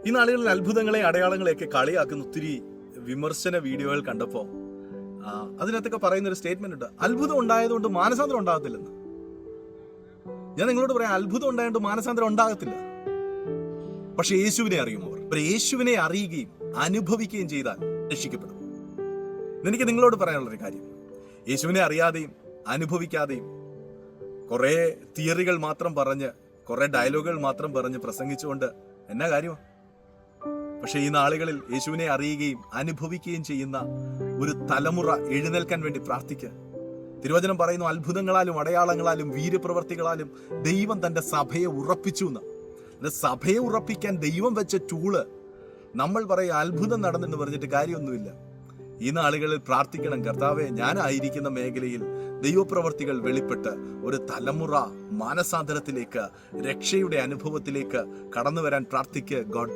ഈ നാളുകളിൽ അത്ഭുതങ്ങളെ അടയാളങ്ങളെയൊക്കെ കളിയാക്കുന്ന ഒത്തിരി വിമർശന വീഡിയോകൾ കണ്ടപ്പോൾ അതിനകത്തൊക്കെ പറയുന്ന ഒരു സ്റ്റേറ്റ്മെന്റ് ഉണ്ട്, അത്ഭുതം ഉണ്ടായതുകൊണ്ട് മാനസാന്തരം ഉണ്ടാകത്തില്ലെന്ന്. ഞാൻ നിങ്ങളോട് പറയാം, അത്ഭുതം ഉണ്ടായതുകൊണ്ട് മാനസാന്തരം ഉണ്ടാകത്തില്ല. പക്ഷെ യേശുവിനെ അറിയുമവർ യേശുവിനെ അറിയുകയും അനുഭവിക്കുകയും ചെയ്താൽ രക്ഷിക്കപ്പെടും. എനിക്ക് നിങ്ങളോട് പറയാനുള്ളൊരു കാര്യം, യേശുവിനെ അറിയാതെയും അനുഭവിക്കാതെയും കുറെ തിയറികൾ മാത്രം പറഞ്ഞ്, കുറെ ഡയലോഗുകൾ മാത്രം പറഞ്ഞ് പ്രസംഗിച്ചുകൊണ്ട് എന്നാ കാര്യമാണ്? പക്ഷെ ഈ നാളുകളിൽ യേശുവിനെ അറിയുകയും അനുഭവിക്കുകയും ചെയ്യുന്ന ഒരു തലമുറ എഴുന്നേൽക്കാൻ വേണ്ടി പ്രാർത്ഥിക്കുക. തിരുവചനം പറയുന്നു, അത്ഭുതങ്ങളാലും അടയാളങ്ങളാലും വീര്യപ്രവർത്തികളാലും ദൈവം തന്റെ സഭയെ ഉറപ്പിച്ചു എന്ന്. സഭയെ ഉറപ്പിക്കാൻ ദൈവം വെച്ച ടൂള് നമ്മൾ പറയും അത്ഭുതം നടന്നെന്ന് പറഞ്ഞിട്ട് കാര്യമൊന്നുമില്ല. ഈ നാളുകളിൽ പ്രാർത്ഥിക്കണം, കർത്താവെ, ഞാനായിരിക്കുന്ന മേഖലയിൽ ദൈവപ്രവർത്തികൾ വെളിപ്പെട്ട് ഒരു തലമുറ മാനസാന്തരത്തിലേക്ക്, രക്ഷയുടെ അനുഭവത്തിലേക്ക് കടന്നു വരാൻ പ്രാർത്ഥിക്കുക. ഗോഡ്